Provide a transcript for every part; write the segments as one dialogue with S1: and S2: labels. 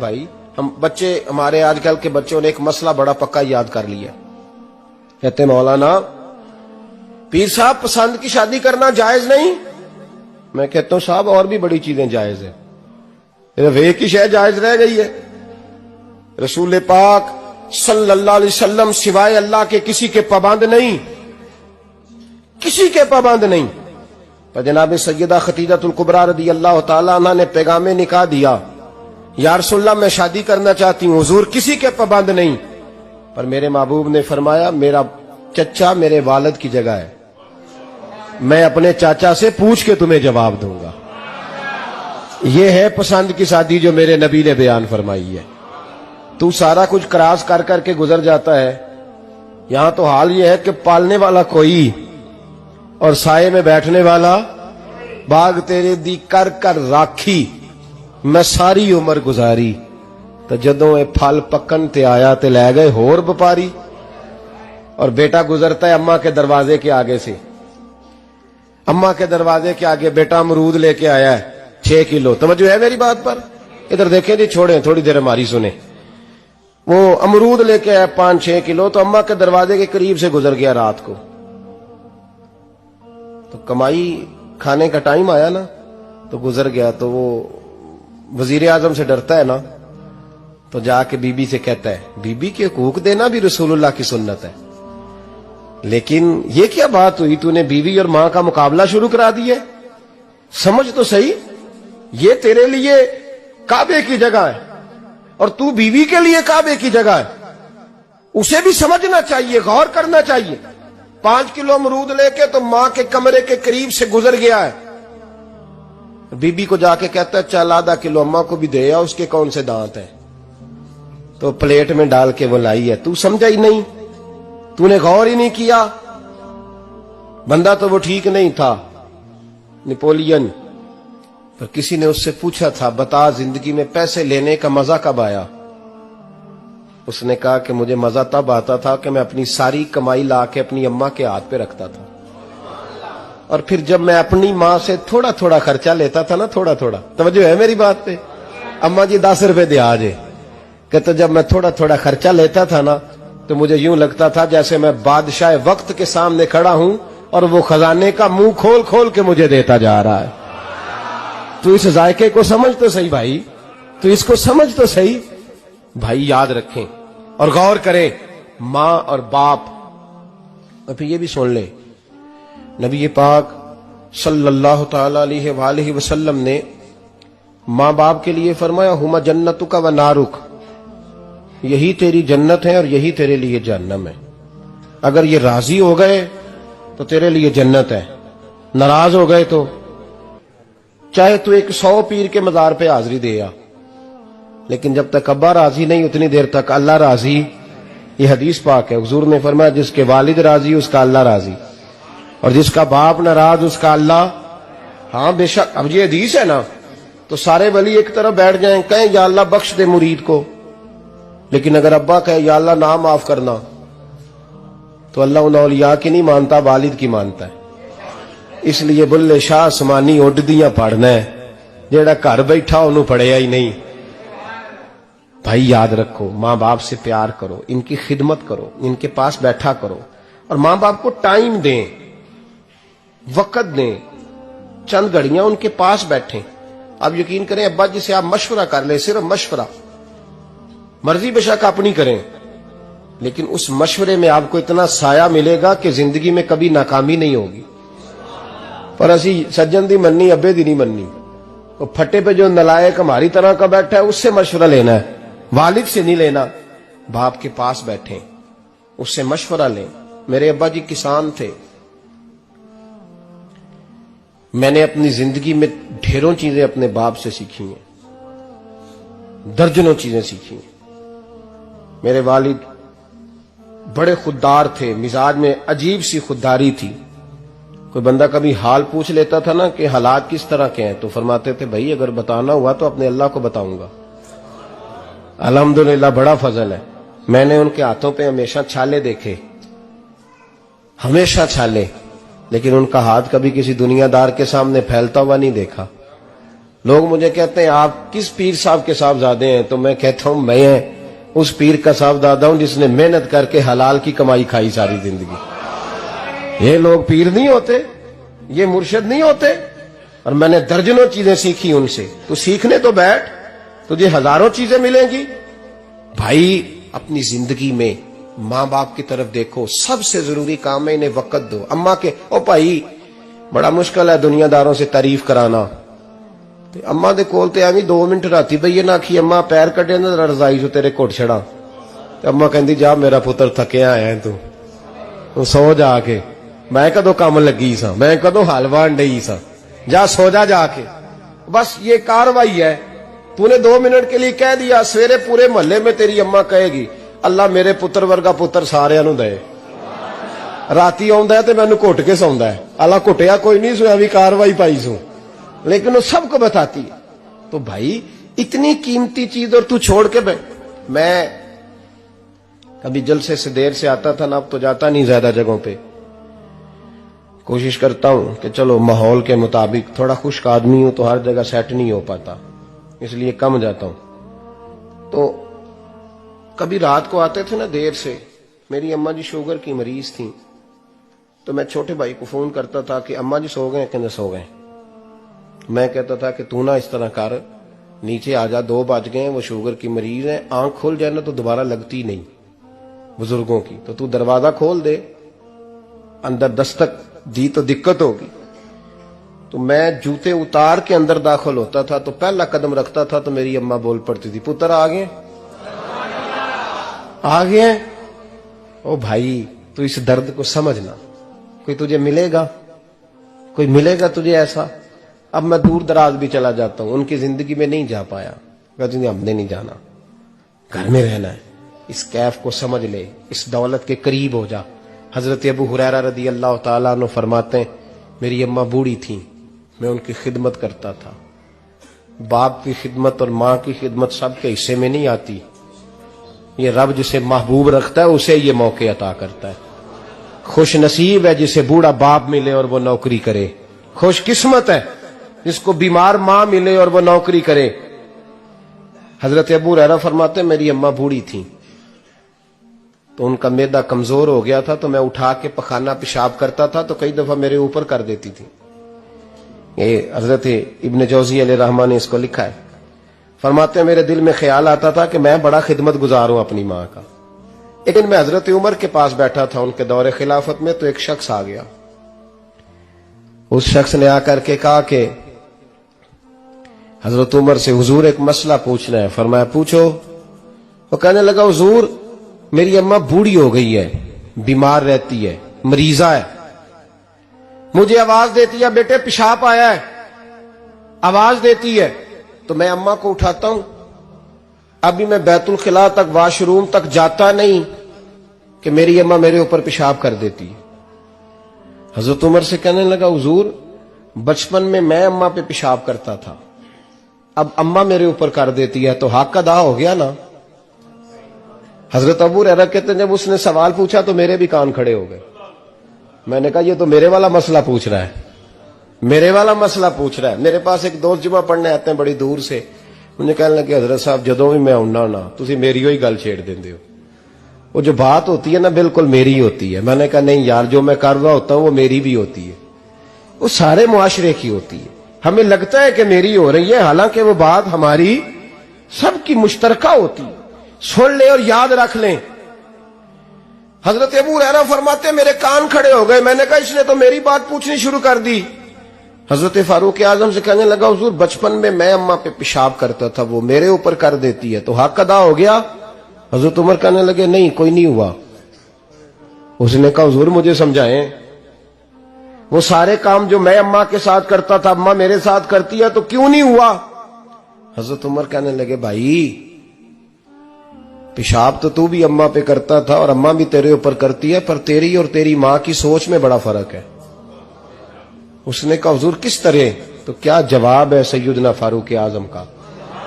S1: بھائی ہم بچے ہمارے آج کل کے بچوں نے ایک مسئلہ بڑا پکا یاد کر لیا. کہتے مولانا پیر صاحب پسند کی شادی کرنا جائز نہیں. میں کہتا ہوں صاحب اور بھی بڑی چیزیں جائز ہیں, صرف ایک ہی شے جائز رہ گئی ہے. رسول پاک صلی اللہ علیہ وسلم سوائے اللہ کے کسی کے پابند نہیں, کسی کے پابند نہیں. پر جناب سیدہ خدیجہ الکبریٰ رضی اللہ تعالی عنہ نے پیغام نکاح دیا, یا رسول اللہ میں شادی کرنا چاہتی ہوں. حضور کسی کے پابند نہیں, پر میرے محبوب نے فرمایا میرا چچا میرے والد کی جگہ ہے, میں اپنے چاچا سے پوچھ کے تمہیں جواب دوں گا. یہ ہے پسند کی شادی جو میرے نبی نے بیان فرمائی ہے. تو سارا کچھ کراس کر کر کے گزر جاتا ہے. یہاں تو حال یہ ہے کہ پالنے والا کوئی اور سائے میں بیٹھنے والا. باغ تیرے دی کر کر راکھی میں ساری عمر گزاری, تو جدوں اے پھل پکن تے آیا تے لے گئے ہور بپاری. اور بیٹا گزرتا ہے اماں کے دروازے کے آگے سے, اماں کے دروازے کے آگے بیٹا امرود لے کے آیا ہے 6 کلو. توجہ ہے میری بات پر؟ ادھر دیکھیں جی, چھوڑیں تھوڑی دیر ہماری سنیں. وہ امرود لے کے آیا 5-6 کلو, تو اماں کے دروازے کے قریب سے گزر گیا رات کو. تو کمائی کھانے کا ٹائم آیا نا, تو گزر گیا. تو وہ وزیر اعظم سے ڈرتا ہے نا, تو جا کے بی بی سے کہتا ہے بی بی کے حقوق دینا بھی رسول اللہ کی سنت ہے. لیکن یہ کیا بات ہوئی, تو نے بیوی اور ماں کا مقابلہ شروع کرا دیا. سمجھ تو صحیح, یہ تیرے لیے کعبے کی جگہ ہے اور تو بیوی کے لیے کعبے کی جگہ ہے. اسے بھی سمجھنا چاہیے, غور کرنا چاہیے. 5 کلو امرود لے کے تو ماں کے کمرے کے قریب سے گزر گیا ہے. بی بی کو جا کے کہتا ہے چل آدھا کلو اماں کو بھی دے آ, اس کے کون سے دانت ہیں. تو پلیٹ میں ڈال کے وہ لائی ہے. تو سمجھا ہی نہیں, تو نے غور ہی نہیں کیا. بندہ تو وہ ٹھیک نہیں تھا, نپولین. پر کسی نے اس سے پوچھا تھا بتا زندگی میں پیسے لینے کا مزہ کب آیا. اس نے کہا کہ مجھے مزہ تب آتا تھا کہ میں اپنی ساری کمائی لا کے اپنی اماں کے ہاتھ پہ رکھتا تھا, اور پھر جب میں اپنی ماں سے تھوڑا تھوڑا خرچہ لیتا تھا نا, تھوڑا تھوڑا. توجہ ہے میری بات پہ؟ اماں جی 10 روپے دے آجے. کہتے جب میں تھوڑا تھوڑا خرچہ لیتا تھا نا, تو مجھے یوں لگتا تھا جیسے میں بادشاہ وقت کے سامنے کھڑا ہوں اور وہ خزانے کا منہ کھول کھول کے مجھے دیتا جا رہا ہے. تو اس ذائقے کو سمجھ تو صحیح بھائی, تو اس کو سمجھ تو صحیح بھائی. یاد رکھیں اور غور کریں, ماں اور باپ. اور پھر یہ بھی سن لیں, نبی پاک صلی اللہ تعالی علیہ وآلہ وسلم نے ماں باپ کے لیے فرمایا ہما جنتک و نارک, یہی تیری جنت ہے اور یہی تیرے لیے جہنم ہے. اگر یہ راضی ہو گئے تو تیرے لیے جنت ہے, ناراض ہو گئے تو چاہے تو 100 پیر کے مزار پہ حاضری دے آ, لیکن جب تک ابا راضی نہیں اتنی دیر تک اللہ راضی. یہ حدیث پاک ہے, حضور نے فرمایا جس کے والد راضی اس کا اللہ راضی, اور جس کا باپ ناراض اس کا اللہ. ہاں بے شک. اب یہ حدیث ہے نا, تو سارے ولی ایک طرف بیٹھ جائیں کہیں یا اللہ بخش دے مرید کو, لیکن اگر ابا کہے یا اللہ نہ معاف کرنا, تو اللہ ان اولیاء کی نہیں مانتا, والد کی مانتا ہے. اس لیے بلے شاہ سمانی اڈدیاں پڑھنا ہے, جیڑا گھر بیٹھا انہوں پڑھیا ہی نہیں. بھائی یاد رکھو, ماں باپ سے پیار کرو, ان کی خدمت کرو, ان کے پاس بیٹھا کرو, اور ماں باپ کو ٹائم دیں, وقت دیں, چند گھڑیاں ان کے پاس بیٹھیں. آپ یقین کریں ابا جی سے آپ مشورہ کر لیں, صرف مشورہ, مرضی بے شک اپنی کریں, لیکن اس مشورے میں آپ کو اتنا سایہ ملے گا کہ زندگی میں کبھی ناکامی نہیں ہوگی. پر اسی سجن دی مننی ابے دی نہیں مننی. وہ پھٹے پہ جو نلائق ہماری طرح کا بیٹھا ہے اس سے مشورہ لینا ہے, والد سے نہیں لینا. باپ کے پاس بیٹھیں, اس سے مشورہ لیں. میرے ابا جی کسان تھے, میں نے اپنی زندگی میں ڈھیروں چیزیں اپنے باپ سے سیکھی ہیں, درجنوں چیزیں سیکھی ہیں. میرے والد بڑے خوددار تھے, مزاج میں عجیب سی خودداری تھی. کوئی بندہ کبھی حال پوچھ لیتا تھا نا کہ حالات کس طرح کے ہیں, تو فرماتے تھے بھائی اگر بتانا ہوا تو اپنے اللہ کو بتاؤں گا. الحمدللہ بڑا فضل ہے, میں نے ان کے ہاتھوں پہ ہمیشہ چھالے دیکھے, ہمیشہ چھالے, لیکن ان کا ہاتھ کبھی کسی دنیا دار کے سامنے پھیلتا ہوا نہیں دیکھا. لوگ مجھے کہتے ہیں آپ کس پیر صاحب کے صاحبزادے ہیں؟ تو میں کہتا ہوں میں اس پیر کا صاحبزادہ ہوں جس نے محنت کر کے حلال کی کمائی کھائی ساری زندگی۔ یہ لوگ پیر نہیں ہوتے، یہ مرشد نہیں ہوتے، اور میں نے درجنوں چیزیں سیکھی ان سے۔ تو سیکھنے تو بیٹھ، تجھے ہزاروں چیزیں ملیں گی۔ بھائی اپنی زندگی میں ماں باپ کی طرف دیکھو، سب سے ضروری کام ہے انہیں وقت دو۔ اماں کے او بھائی بڑا مشکل ہے دنیا داروں سے تعریف کرانا، اماں دے کول تے ایویں 2 منٹ راتی بھئی نہ آکھی اماں پیر کٹے نہ رضائی جو تیرے گھٹ چھڑا، تے اماں کہندی جا میرا پتر تھکیا آیا تو سو جا کے، میں کدو کام لگی سا، میں کدو حل وان ڈئی سا، جا سو جا کے۔ بس یہ کاروائی ہے، تو نے 2 منٹ کے لیے کہہ دیا، سویرے پورے محلے میں تیری اماں کہے گی اللہ میرے پتر ورگا پتر سارے نو دے، راتی آندا ہے تے مینوں گھٹ کے سوندا ہے، اللہ گھٹیا کوئی نہیں سو بھی کاروائی پائی سو، لیکن وہ سب کو بتاتی ہے۔ تو بھائی اتنی قیمتی چیز اور تو چھوڑ کے میں کبھی جلسے سے دیر سے آتا تھا نا، اب تو جاتا نہیں زیادہ جگہوں پہ، کوشش کرتا ہوں کہ چلو ماحول کے مطابق، تھوڑا خشک آدمی ہوں تو ہر جگہ سیٹ نہیں ہو پاتا، اس لیے کم جاتا ہوں۔ تو کبھی رات کو آتے تھے نا دیر سے، میری اماں جی شوگر کی مریض تھیں، تو میں چھوٹے بھائی کو فون کرتا تھا کہ اماں جی سو گئے کہ سو گئے، میں کہتا تھا کہ تو نہ اس طرح کر، نیچے آ جا، 2 بج گئے، وہ شوگر کی مریض ہے، آنکھ کھل جائے نا تو دوبارہ لگتی نہیں بزرگوں کی، تو دروازہ کھول دے، اندر دستک دی تو دقت ہوگی۔ تو میں جوتے اتار کے اندر داخل ہوتا تھا تو پہلا قدم رکھتا تھا تو میری اماں بول پڑتی تھی پتر آ گئے آ گئے۔ او بھائی تو اس درد کو سمجھنا، کوئی تجھے ملے گا، کوئی ملے گا تجھے ایسا؟ اب میں دور دراز بھی چلا جاتا ہوں، ان کی زندگی میں نہیں جا پایا، کہتے ہیں ہم نے نہیں جانا، گھر میں رہنا ہے، اس کیف کو سمجھ لے، اس دولت کے قریب ہو جا۔ حضرت ابو ہریرہ رضی اللہ تعالیٰ عنہ فرماتے ہیں میری اماں بوڑھی تھیں، میں ان کی خدمت کرتا تھا۔ باپ کی خدمت اور ماں کی خدمت سب کے حصے میں نہیں آتی، یہ رب جسے محبوب رکھتا ہے اسے یہ موقع عطا کرتا ہے۔ خوش نصیب ہے جسے بوڑھا باپ ملے اور وہ نوکری کرے، خوش قسمت ہے جس کو بیمار ماں ملے اور وہ نوکری کرے۔ حضرت ابو ہریرہ فرماتے ہیں میری اماں بوڑھی تھیں تو ان کا معدہ کمزور ہو گیا تھا، تو میں اٹھا کے پخانہ پیشاب کرتا تھا تو کئی دفعہ میرے اوپر کر دیتی تھی۔ یہ حضرت ابن جوزی علیہ رحمہ نے اس کو لکھا ہے، فرماتے ہیں میرے دل میں خیال آتا تھا کہ میں بڑا خدمت گزار ہوں اپنی ماں کا۔ ایک دن میں حضرت عمر کے پاس بیٹھا تھا ان کے دور خلافت میں، تو ایک شخص آ گیا، اس شخص نے آ کر کے کہا کہ حضرت عمر سے حضور ایک مسئلہ پوچھنا ہے۔ فرمایا پوچھو۔ وہ کہنے لگا حضور میری اماں بوڑھی ہو گئی ہے، بیمار رہتی ہے، مریضہ ہے، مجھے آواز دیتی ہے بیٹے پیشاب آیا ہے، آواز دیتی ہے تو میں اماں کو اٹھاتا ہوں، ابھی میں بیت الخلاء تک واش روم تک جاتا نہیں کہ میری اماں میرے اوپر پیشاب کر دیتی ہے۔ حضرت عمر سے کہنے لگا حضور بچپن میں اماں پہ پیشاب کرتا تھا، اب اماں میرے اوپر کر دیتی ہے تو حق ادا ہو گیا نا۔ حضرت ابو ہریرہ کہتے ہیں جب اس نے سوال پوچھا تو میرے بھی کان کھڑے ہو گئے، میں نے کہا یہ تو میرے والا مسئلہ پوچھ رہا ہے، میرے والا مسئلہ پوچھ رہا ہے۔ میرے پاس ایک دوست جمعہ پڑھنے آتے ہیں بڑی دور سے، مجھے کہنے لگے حضرت صاحب جدوں بھی میں آنا نا تسی میری ہوئی گل چھیڑ دیندے ہو، وہ جو بات ہوتی ہے نا بالکل میری ہوتی ہے۔ میں نے کہا نہیں یار جو میں کر رہا ہوتا ہوں وہ میری بھی ہوتی ہے، وہ سارے معاشرے کی ہوتی ہے، ہمیں لگتا ہے کہ میری ہو رہی ہے حالانکہ وہ بات ہماری سب کی مشترکہ ہوتی ہے۔ سن لیں اور یاد رکھ لیں۔ حضرت ابو ہریرہ فرماتے ہیں میرے کان کھڑے ہو گئے، میں نے کہا اس نے تو میری بات پوچھنی شروع کر دی۔ حضرت فاروق اعظم سے کہنے لگا حضور بچپن میں اماں پہ پیشاب کرتا تھا، وہ میرے اوپر کر دیتی ہے تو حق ادا ہو گیا؟ حضرت عمر کہنے لگے نہیں کوئی نہیں ہوا۔ اس نے کہا حضور مجھے سمجھائیں، وہ سارے کام جو میں اماں کے ساتھ کرتا تھا اماں میرے ساتھ کرتی ہے تو کیوں نہیں ہوا؟ حضرت عمر کہنے لگے بھائی پیشاب تو بھی اماں پہ کرتا تھا اور اماں بھی تیرے اوپر کرتی ہے، پر تیری اور تیری ماں کی سوچ میں بڑا فرق ہے۔ اس نے کہا حضور کس طرح؟ تو کیا جواب ہے سیدنا فاروق اعظم کا،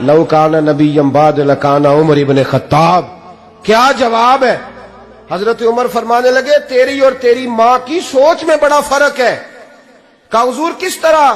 S1: لو کان نبی بعد لکان عمر ابن خطاب، کیا جواب ہے؟ حضرت عمر فرمانے لگے تیری اور تیری ماں کی سوچ میں بڑا فرق ہے۔ کہا حضور کس طرح؟